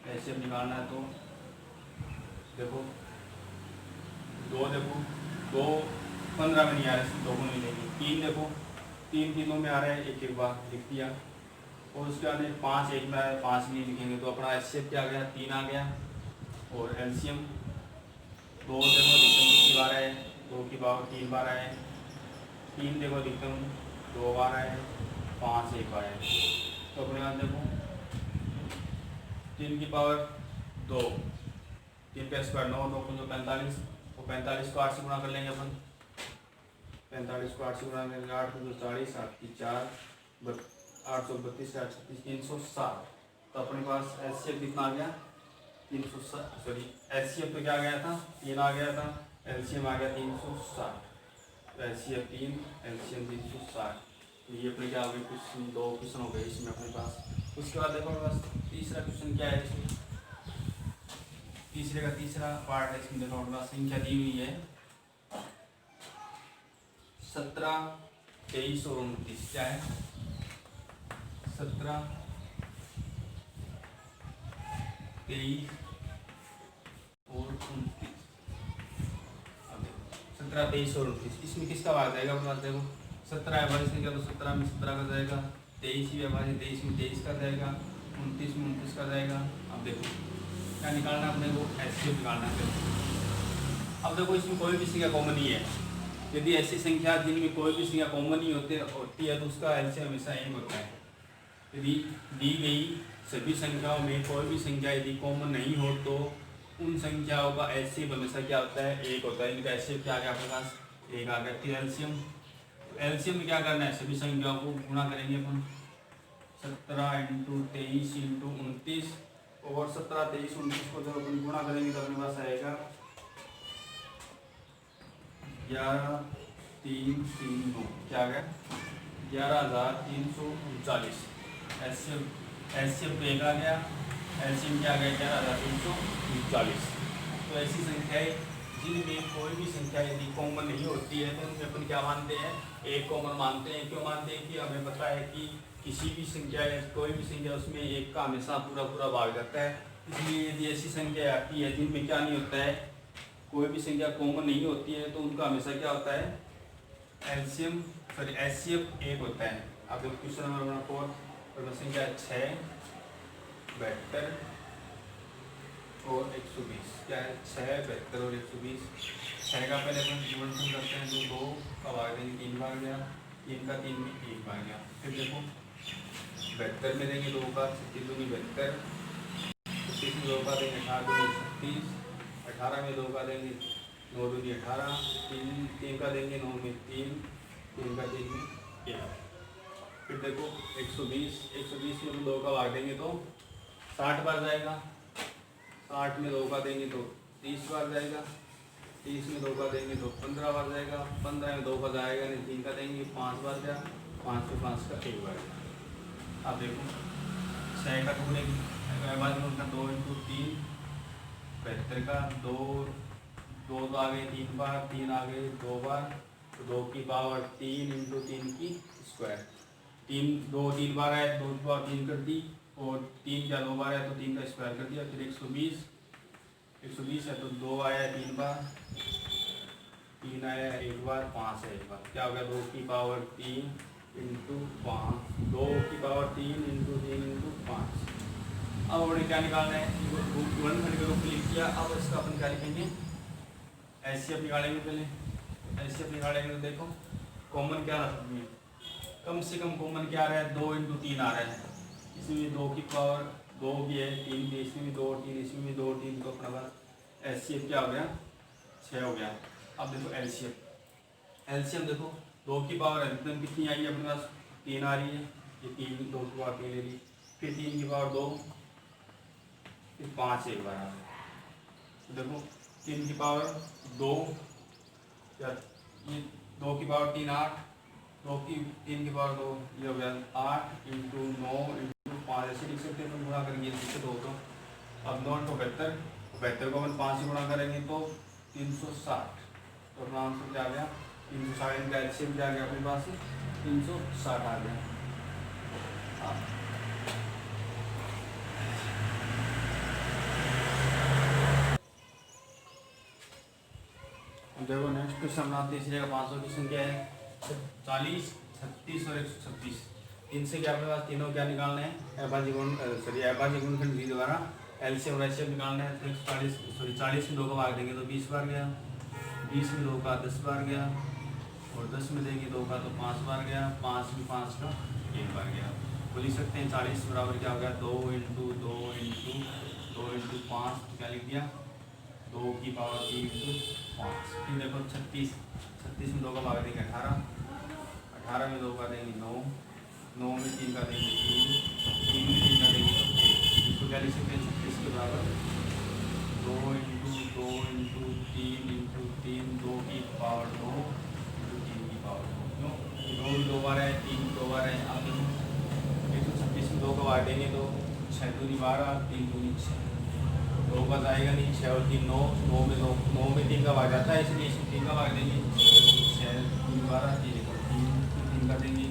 [SPEAKER 1] एचसीएफ निकालना है तो देखो 2 15 में नहीं आ रहा है, 2 को नहीं लेंगे। 3 देखो 3 तीनों में आ रहा है, एक बार लिख दिया। और उसके बाद 5 एक में आ रहा है, 5 नहीं लिखेंगे, तो अपना एचसीएफ क्या आ गया, 3 आ गया। और एलसीएम 2 देखो अधिकतम कितनी बार है, 2 की पावर 3 बार आए, 3 देखो अधिकतम 2 बार आए, 5 एक बार आए। तो अपने पास देखो 3 की पावर 2, 3 का स्क्वायर 9, 9 को 45, तो 45 को 8 से गुणा कर लेंगे अपन, 45 को 8 से गुणा करेंगे, 8 को 40, 8 की 4, 832, 836, 360। तो अपने पास एचसीएफ कितना आ गया, 360, सॉरी एचसीएफ तो क्या आ गया था, 3 आ गया था, एलसीएम आ गया 360। तो एचसीएफ 3, एलसीएम 360। ये अपने क्या हो गए, क्वेश्चन 2 क्वेश्चन हो गए इसमें अपने पास। उसके बाद देखो अपने पास तीसरा क्वेश्चन क्या है इसमें, तीसरे का तीसरा पार्ट है इसमें। देखो अपने पास संख्या दी हुई है 17, 23 और 29। क्या है 17, 23 और 29। अब देखो 17, 23 और 29 इसमें किसका भाग जाएगा अपने पास। देखो 17 अभाज्य संख्या तो 17 में 17 का जाएगा, 23 भी अभाज्य 23 में 23 का जाएगा, 29 में 29 का जाएगा। अब देखो क्या निकालना अपने को, एचसीएफ निकालना है। अब देखो इसमें कोई भी संख्या कॉमन नहीं है। यदि ऐसी संख्या जिनमें कोई भी संख्या कॉमन नहीं होती है तो उसका एलसीएम हमेशा 1 होता है। यदि दी गई सभी संख्याओं में कोई भी संख्या यदि कॉमन नहीं हो तो उन संख्याओं का एलसीएम हमेशा क्या होता है, 1 होता है। इनका एलसीएम क्या आ गया आपके पास, 1 आ गया। फिर एलसीएम, एलसीएम में क्या करना है, सभी संख्याओं को गुणा करेंगे अपन। 17 × 23 × 29 और 17, 23, 29 को जब अपन गुणा करेंगे तो अपने पास आएगा 11, 3, 3, 9। क्या आ गया 11,339। एलसीएम तो 1 आ गया, एलसीएम क्या आ गया 11,339। तो ऐसी संख्याएं जिनमें कोई भी संख्या यदि कॉमन नहीं होती है तो उनमें अपन क्या मानते हैं, 1 कॉमन मानते हैं। क्यों मानते हैं कि हमें पता है कि किसी भी संख्या या कोई भी संख्या उसमें 1 का हमेशा पूरा भाग जाता है। इसलिए यदि ऐसी संख्या आती है जिनमें क्या नहीं होता है, कोई भी संख्या कॉमन नहीं होती है तो उनका हमेशा क्या होता है, एलसीएम सॉरी एचसीएफ 1 होता है। अब क्वेश्चन नंबर 4 प्रश्न संख्या 6, 72 और 120। क्या है 6, 72 और 120। 6 का पहले अपन गुणनफल करते हैं तो 2 का भाग देंगे 3 बार गया, 3 का 3 में 1 बार गया। फिर देखो 72 में देंगे 2 का 36 दूनी 72, 36 में 2 का देंगे 18 दूनी 36, 18 में 2 का देंगे 9 दूनी 18, 3 का देंगे 9 में 3, 3 का 3 में 1। फिर देखो 120 में 2 का भाग देंगे तो 60 बार जाएगा, 60 में 2 का देंगे तो 30 बार जाएगा, 30 में 2 का देंगे तो 15 बार जाएगा, 15 में 2 का जाएगा नहीं, 3 का देंगे 5 बार गया, 5 में 5 का 1 बार गया। अब देखो 6 का टुकड़े का 2 × 3, 72 का 2 तो आ गए 3 बार, 3 आ गए 2 बार, तो 2 की पावर 3 × 3 की स्क्वायर। 3 बार आए 2 की पावर 3 कर दी, और 3 का 2 बार आया तो 3 का स्क्वायर कर दिया। फिर 120 है तो 2 आया 3 बार, 3 आया 1 बार, 5 है 1 बार। क्या हो गया 2 की पावर 3 × 5, 2 की पावर 3 × 3 × 5। अब हमने क्या निकालना है, गुणनफल के रूप में लिख दिया। अब इसका अपन क्या लिखेंगे, एचसीएफ निकालेंगे। पहले एचसीएफ निकालेंगे तो देखो कॉमन क्या रहा है, कम से कम कॉमन क्या आ रहा है, 2 × 3 आ रहा है। इसमें 2 की पावर 2 भी है, 3 भी, इसमें भी 2 3, इसमें भी 2 3, तो अपना एचसीएफ क्या हो गया 6 हो गया। अब देखो एलसीएम देखो 2 की पावर अधिकतम कितनी आई है अपने पास, 3 आ रही है, ये 3 2 की पावर 3 ले ली, फिर 3 की पावर 2, फिर 5 एक बार आ गया। तो देखो 3 की पावर 2 या ये 2 की पावर 3 8, 3 की पावर 2 ये हो गया 8 × 9 × 5 ऐसे लिख सकते हैं। गुणा करेंगे इससे 2 तो अब 9 × 72 को अपन 5 से गुणा करेंगे तो 360, तो अपना आंसर क्या आ गया 360। इनका एलसीएम क्या आ गया अपने पास 360 आ गया। देखो नेक्स्ट क्वेश्चन अपना तीसरे का 500 की संख्या है 40, 36 और 136। इनसे क्या अपने पास तीनों क्या निकालना है, अभाज्य गुणनखंड v द्वारा एलसीएम और एचसीएफ निकालना है। तो 40 में 2 का भाग देंगे तो 20 बार गया, 20 में 2 का 10 बार गया, और 10 में देंगे 2 का तो 5 बार गया, 5 में 5 का 1 बार गया। तो लिख सकते हैं 40 बराबर क्या हो गया 2 × 2 × 5, क्या लिख दिया 2 की पावर 3 × 5। फिर देखो 36 में 2 का भाग देंगे 18, 18 में 2 का देंगे 9, 9 में 3 का देंगे 3, 3 में 3 का देंगे तो 1। इसको क्या लिख सकते हैं 36 के बराबर 2 × 2 × 3 × 3, 2 की पावर 2 × 3 की पावर 2। क्यों 2 भी 2 बार है, 3 2 6 दूनी 12, 3 दूनी 6, 2 का जाएगा नहीं, 6 और 3 9, 9 में 9, 9 में 3 का भाग जाता है, इसलिए इसमें 3 का भाग देंगे, 6 दूनी 12, 3 को 3 का देंगे,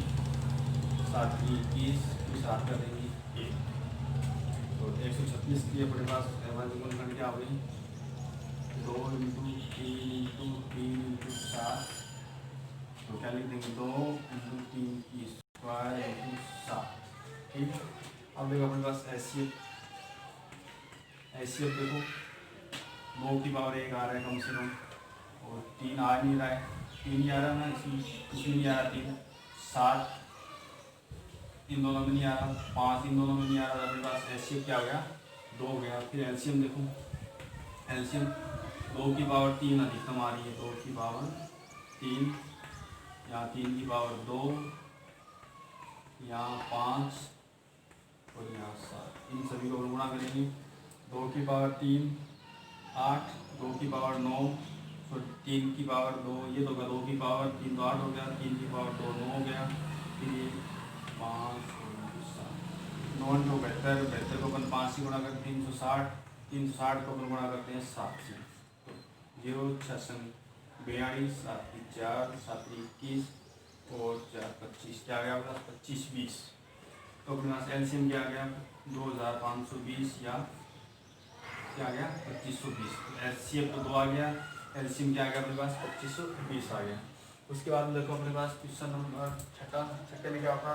[SPEAKER 1] 7 की 21, 7 का देंगे 1, तो 136 की अपने पास अवयवी गुणनखंड क्या हो गई, 2 इंटू 3 इंटू 3 इंटू 7, तो क्या लिख देंगे 2 इंटू 3 की स्क्वायर इंटू 7। ठीक, अब देखो अपने पास हैसियत देखो 2 की पावर 1 आ रहा है कम से कम, और 3 आ नहीं रहा है, 3 ही आ रहा है ना, इसमें नहीं आ रहा, 3 7 इन दोनों में नहीं आ रहा, 5 इन दोनों में नहीं आ रहा, अपने पास हैसियत क्या हो गया 2 हो गया। फिर एलसीएम देखो, एलसीएम 2 की पावर 3 अधिकतम आ रही है, 2 की पावर 3, यहाँ 3 की पावर 2, यहाँ 5 और यहाँ 7, इन सभी को गुणा करेंगे, 2 की पावर 3 8, 2 की पावर 9 और 3 की पावर 2, ये तो होगा 2 की पावर 3 तो 8 हो गया, 3 की पावर 2 9 हो गया, फिर ये 5 और 7, 9 तो 72, 72 को अपन 5 से गुणा करते हैं 360, 360 को अपन गुणा करते हैं 7 से, तो 0 6 42, 7 की 4, 7 की 21 और 4 25, क्या आ गया आपका 25 20, तो अपने पास एलसीएम क्या आ गया 2520 या क्या आ गया 2520, एलसीएम तो 2 आ गया, एलसीएम क्या आ गया अपने पास 2520 आ गया। उसके बाद देखो अपने पास क्वेश्चन नंबर छठे में क्या होगा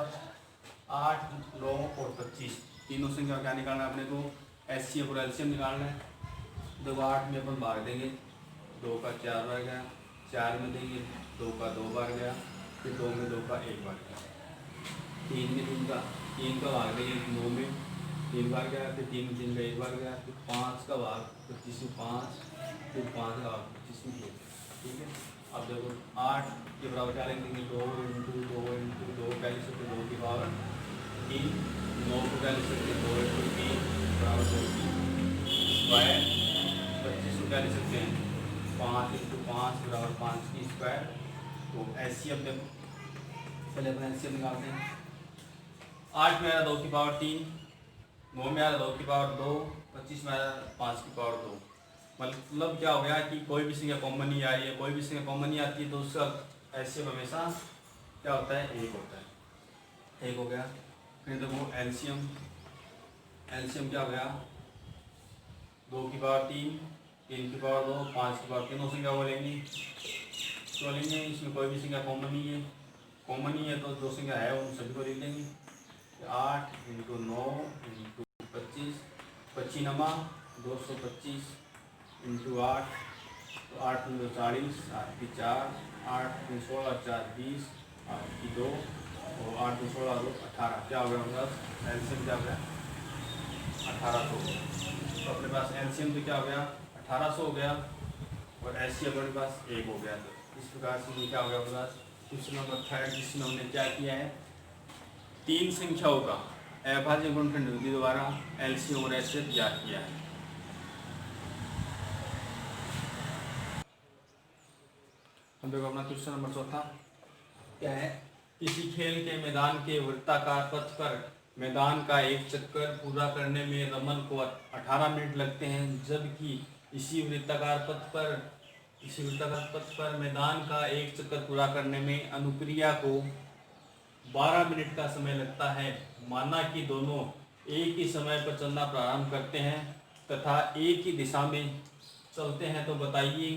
[SPEAKER 1] 8 9 और 25, तीनों संख्या क्या निकालना है अपने को, एलसीएम और एलसीएम निकालना है। देखो 8 में अपन भाग देंगे, 2 का 4 बार गया, 4 में देंगे 2 का 2 बार गया, फिर 2 में 2 का 1 बार गया, 3 में 3 का भाग देंगे 9 में 3 बार गया, फिर 3 में 3 का 1 बार गया, फिर 5 का भाग 25 में 5, फिर 5 का भाग 25 में 2, ठीक है। अब देखो 8 के बराबर क्या लिख देंगे 2 इंटू 2 इंटू 2 क्या लिख सकते 2 की पावर 3, 9 को क्या लिख सकते 2 इंटू 3 बराबर 2 की स्क्वायर, 25 को क्या लिख सकते हैं 5 इंटू 5 बराबर 5 की स्क्वायर। तो एलसीएम देखो, पहले अपन एलसीएम निकालते हैं, 8 में आ रहा 2 की पावर 3, 9 में आ रहा 2 की पावर 2, 25 में आ रहा 5 की पावर 2, मतलब क्या हो गया कि कोई भी संख्या कॉमन नहीं आ रही है, कोई भी संख्या कॉमन नहीं आती है तो उसका एलसीएम हमेशा क्या होता है 1 होता है, 1 हो गया। फिर देखो एलसीएम, एलसीएम क्या हो गया 2 की पावर 3, 3 की पावर 2, 5 की पावर, तीनों संख्या वो लेंगे, तो लेंगे, इसमें कोई भी संख्या कॉमन नहीं है, कॉमन नहीं है तो जो संख्या है उन सभी को लिख लेंगे, 8 इंटू 9 इंटू 25, 25 नमा 225 इंटू 8, तो 8 में 40, 8 की 4, 8 में 16 4 20, 8 की 2 और 8 में 16 2 18, क्या हो गया हमारे पास एलसीएम क्या हो गया 1800। तो अपने पास एलसीएम तो क्या हो गया 1800 हो गया और एलसीएम अपने पास 1 हो गया। तो इस प्रकार से क्या हो गया अपने पास क्वेश्चन नंबर 3 जिसमें हमने क्या किया है 3 संख्याओं का अभाज्य गुणनखंड विधि द्वारा एलसीएम और एचसीएफ ज्ञात किया है। हम देखो अपना क्वेश्चन नंबर 4 क्या है, किसी खेल के मैदान के वृत्ताकार पथ पर मैदान का एक चक्कर पूरा करने में रमन को 18 मिनट लगते हैं, जबकि इसी वृत्ताकार पथ पर मैदान का एक चक्कर पूरा करने में अनुप्रिया को 12 मिनट का समय लगता है। माना कि दोनों एक ही समय पर चलना प्रारंभ करते हैं तथा एक ही दिशा में चलते हैं, तो बताइए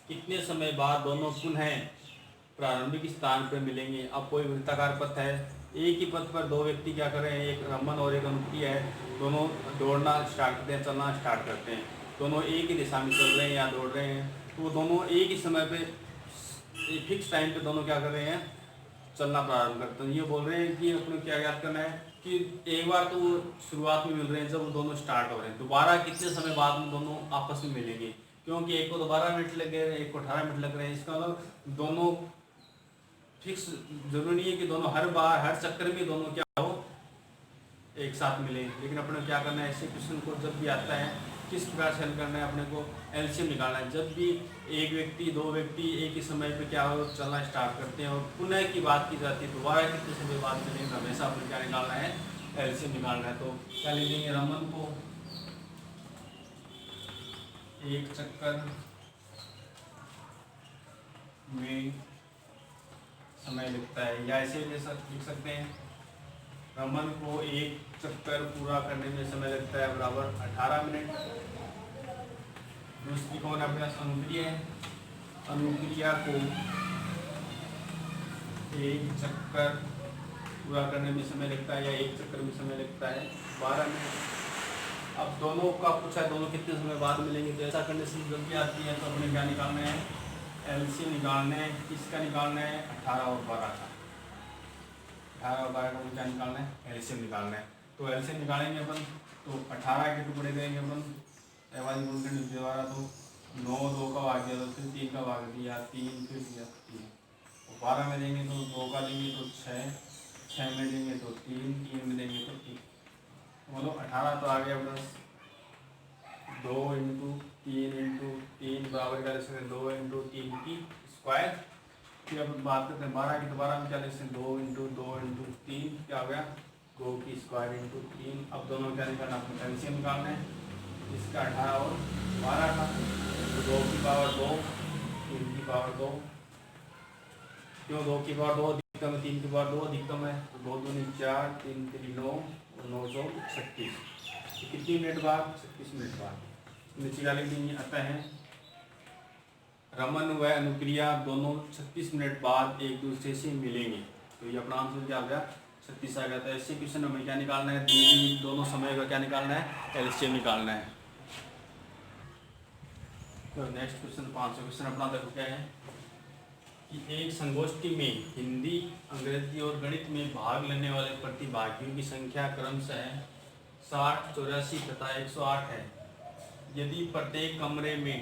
[SPEAKER 1] कितने समय बाद दोनों पुनः प्रारंभिक स्थान पर मिलेंगे। अब कोई वृत्ताकार पथ है, एक ही पथ पर दो व्यक्ति क्या कर रहे हैं, एक रमन और एक अनुप्रिया है, दोनों दौड़ना स्टार्ट करते हैं, चलना स्टार्ट करते हैं, दोनों एक ही दिशा में चल रहे हैं या दौड़ रहे हैं, तो वो दोनों एक ही समय पे एक फिक्स टाइम पे दोनों क्या कर रहे हैं, चलना प्रारंभ करते हैं। ये बोल रहे हैं कि अपने क्या याद करना है कि एक बार तो वो शुरुआत में मिल रहे हैं जब वो दोनों स्टार्ट हो रहे हैं, दोबारा कितने समय बाद में दोनों आपस में मिलेंगे, क्योंकि एक को तो 12 मिनट लग गए, एक को 18 मिनट लग रहे हैं। इसका मतलब दोनों फिक्स जरूरी नहीं है कि दोनों हर बार हर चक्कर में दोनों क्या हो एक साथ मिले, लेकिन अपने क्या करना है, ऐसे क्वेश्चन को जब भी आता है किस प्रकार से हल करना है, अपने को एलसीएम निकालना है। जब भी एक व्यक्ति दो व्यक्ति एक ही समय पे क्या हो चलना स्टार्ट करते हैं और पुनः की बात की जाती है दोबारा कितने समय बाद मिलेंगे, हमेशा अपने क्या निकालना है एलसीएम निकालना है। तो क्या लिख देंगे, रमन को एक चक्कर में समय लगता है, या ऐसे लिख सकते हैं, रमन को एक चक्कर पूरा करने में समय लगता है बराबर 18 मिनट। दूसरी कौन है अपने पास, अनुक्रिया है। अनुक्रिया को एक चक्कर पूरा करने में समय लगता है, या एक चक्कर में समय लगता है 12 मिनट। अब दोनों का पूछा है, दोनों कितने समय बाद मिलेंगे, तो ऐसा कंडीशन जब भी आती है तो अपने क्या निकालना है, एलसीएम निकालना है। किसका निकालना है, 18 और 12 का। 18 और 12 का क्या निकालना है, एलसीएम निकालना है। तो एलसीएम निकालेंगे अपन, तो 18 के टुकड़े करेंगे अपन द्वारा, तो 9 2 का भाग दिया, तो फिर 3 का भाग दिया, 3 फिर दिया 3। 12 में देंगे तो 2 का देंगे तो 6 में देंगे तो 3 में देंगे तो 1। बोलो 18 तो आ गया प्लस 2 इंटू 3 बराबर क्या लिख सकते हैं, 2 इंटू 3 की स्क्वायर। फिर अब बात करते हैं 12 की, तो 12 में क्या लिख सकते हैं, 2 इंटू 3 क्या हो गया, 2 की स्क्वायर इंटू 3। अब दोनों क्या निकालना, अपने एलसीएम निकालना है इसका 18 और 12 का। तो 2 की पावर 2, 3 की पावर 2, क्यों 2 की पावर 2 अधिकतम है, 3 की पावर 2 अधिकतम है, तो 2 दूनी 4, 3 3 9 और 9 सौ 36। कितनी मिनट बाद, 36 मिनट बाद। नीचे क्या लिख देंगे, अतः रमन व अनुक्रिया दोनों 36 मिनट बाद एक दूसरे से मिलेंगे। तो ये अपना आंसर क्या आ गया, 36 आ गया। तो ऐसे क्वेश्चन हमें क्या निकालना है, दोनों समय का क्या निकालना है, एलसीएम निकालना है। तो नेक्स्ट क्वेश्चन 500 क्वेश्चन अपना देखो क्या है कि एक संगोष्ठी में हिंदी, अंग्रेजी और गणित में भाग लेने वाले प्रतिभागियों की संख्या क्रमशः 60, 84 तथा 108 है। यदि प्रत्येक कमरे में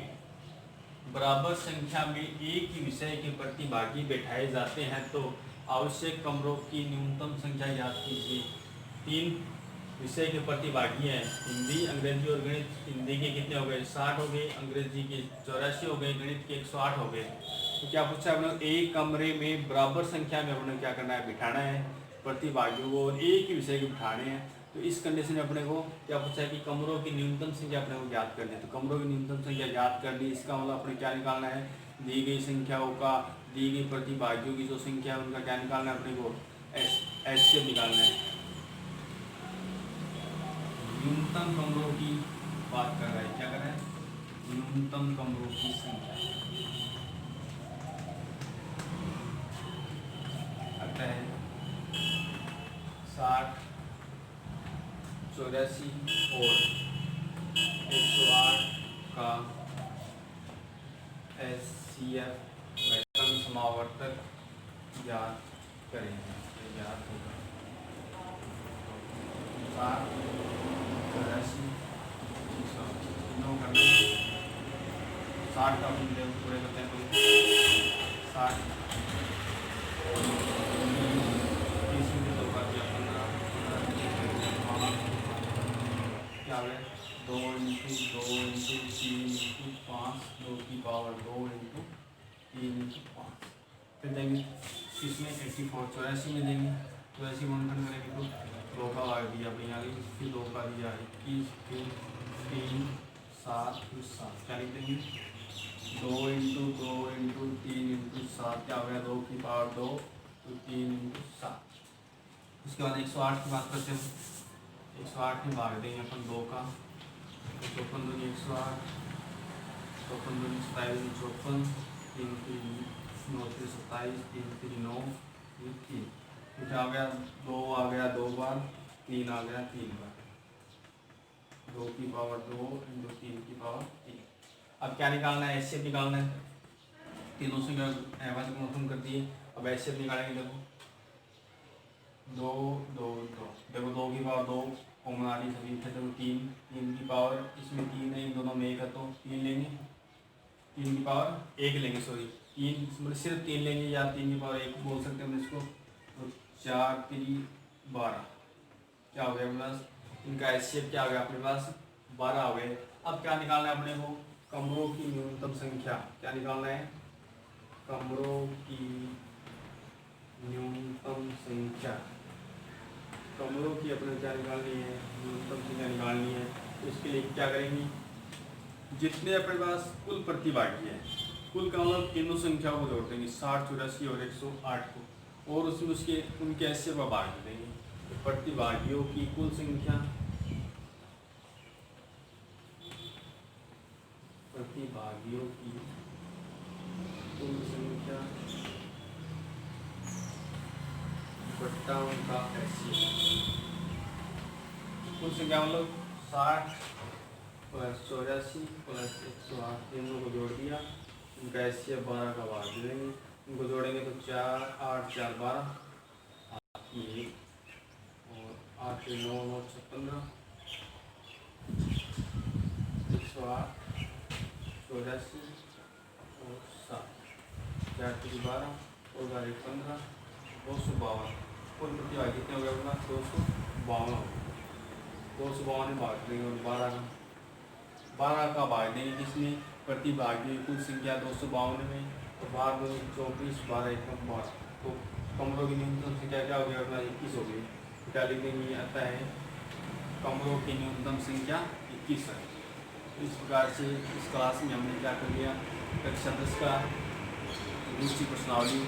[SPEAKER 1] बराबर संख्या में एक ही विषय के प्रतिभागी बैठाए जाते हैं तो आवश्यक कमरों की न्यूनतम संख्या ज्ञात कीजिए। 3 विषय के प्रतिभागी हैं, हिंदी, अंग्रेजी और गणित। हिंदी के कितने हो गए, 60 हो गए, अंग्रेजी के 84 हो गए, गणित के 108 हो गए। तो क्या पूछा है अपने, एक कमरे में बराबर संख्या में अपने क्या करना है, बिठाना है प्रतिभागियों को, और एक ही विषय के बिठाने हैं। तो इस कंडीशन में अपने को क्या पूछा है कि कमरों की न्यूनतम संख्या अपने को ज्ञात करनी है। तो कमरों की न्यूनतम संख्या ज्ञात करनी, इसका मतलब अपने क्या निकालना है, दी गई संख्याओं का, दी गई प्रतिभागियों की जो संख्या है उनका क्या निकालना है अपने को, एचसीएफ निकालना है। न्यूनतम कमरों की बात कर रहा है, क्या कर रहा है, न्यूनतम कमरों की संख्या। आता है 60, 84 और 108 का एचसीएफ क्रम समावर्तक ज्ञात करेंगे। ज्ञात होगा 60, 84, 108 करना है। 60 का मूल्य पूरे करते हैं तो 60 क्या है, 2 इंटू 2 इंटू 3 इंटू 5, 2 की पावर 2 इंटू 3 इंटू 5। फिर देंगे किसमें 84, 84 में देंगे। 84 गुणनखंड करेंगे तो 2 का भाग दिया भाई आगे, फिर 2 का दिया 21, फिर 3 7 फिर 7। क्या लिख देंगे, 2 इंटू 2 इंटू 3 इंटू 7 क्या हो गया, 2 की पावर 2 तो 3 इंटू 7। उसके बाद 108 की बात करते हैं। 108 में भाग देंगे अपन 2 का, तो 54 दूनी 108, 54 दूनी 27 54, 3 3 9 3 27, 3 3 9 3। फिर आ गया 2 आ गया 2 बार, 3 आ गया 3 बार, 2 की पावर 2 इंटू 3 की पावर 3। अब क्या निकालना है, एचसीएफ निकालना है। तीनों से एवज गुणन कर दिए, अब एचसीएफ निकालेंगे। देखो 2 2 2, देखो 2 की पावर 2 कॉमन आ रही सभी, फिर देखो 3 3 की पावर, इसमें 3 है, इन दोनों में 1 है तो 3 लेंगे, 3 की पावर 1 लेंगे, सॉरी 3 मतलब सिर्फ 3 लेंगे, या 3 की पावर 1 बोल सकते हैं इसको। तो 4 3 12 क्या हो गया प्लस, इनका एचसीएफ क्या हो गया अपने पास, 12 हो गए। अब क्या निकालना है अपने को, कमरों की न्यूनतम संख्या। क्या निकालना है, कमरों की न्यूनतम संख्या कमरों की अपने क्या निकालनी है, न्यूनतम संख्या निकालनी है। तो इसके लिए क्या करेंगे, जितने अपने पास कुल प्रतिभागी है, कुल का मतलब तीनों संख्याओं को जोड़ देंगे, 60, 84 और 108 को, और उसमें उसके उनके ऐसे पर भाग देंगे। तो प्रतिभागियों की कुल संख्या, प्रतिभागियों की कुल संख्या बट्टा उनका हैसियत। कुल संख्या मतलब 60 प्लस 84 प्लस 108 तीनों को जोड़ दिया, उनका हैसियत 12 का भाग दे देंगे। उनको जोड़ेंगे तो 4, 8, 4, 12, 1 और 8, 9, 9, 15, 108, 84 और 7, 4, 12 और 15, 252। कुल प्रतिभागी कितने हो गया अपना, 252। 252 में भाग देंगे और 12 का भाग देंगे किसमें, प्रतिभागी कुल संख्या 252 में, तो भाग 24, 12, 1, 12। तो कमरों की न्यूनतम संख्या क्या हो गया अपना, 21 हो गई। क्या लिखेंगे, आता है कमरों की न्यूनतम संख्या 21 है। इस प्रकार से इस क्लास में हमने क्या कर लिया, कक्षा 10 का दूसरी प्रश्नावली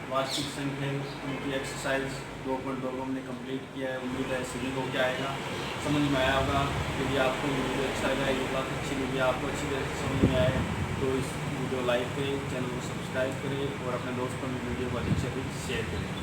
[SPEAKER 1] वास्तविक संख्या उनकी एक्सरसाइज 2.2 को हमने कंप्लीट किया है। उम्मीद है सभी को क्या आएगा, समझ में आया होगा। यदि आपको वीडियो अच्छा लगा, ये बात अच्छी लगी, आपको अच्छी तरह से समझ में आए, तो इस वीडियो लाइक करें, चैनल को सब्सक्राइब करें और अपने दोस्तों में वीडियो को अधिक से अधिक शेयर करें।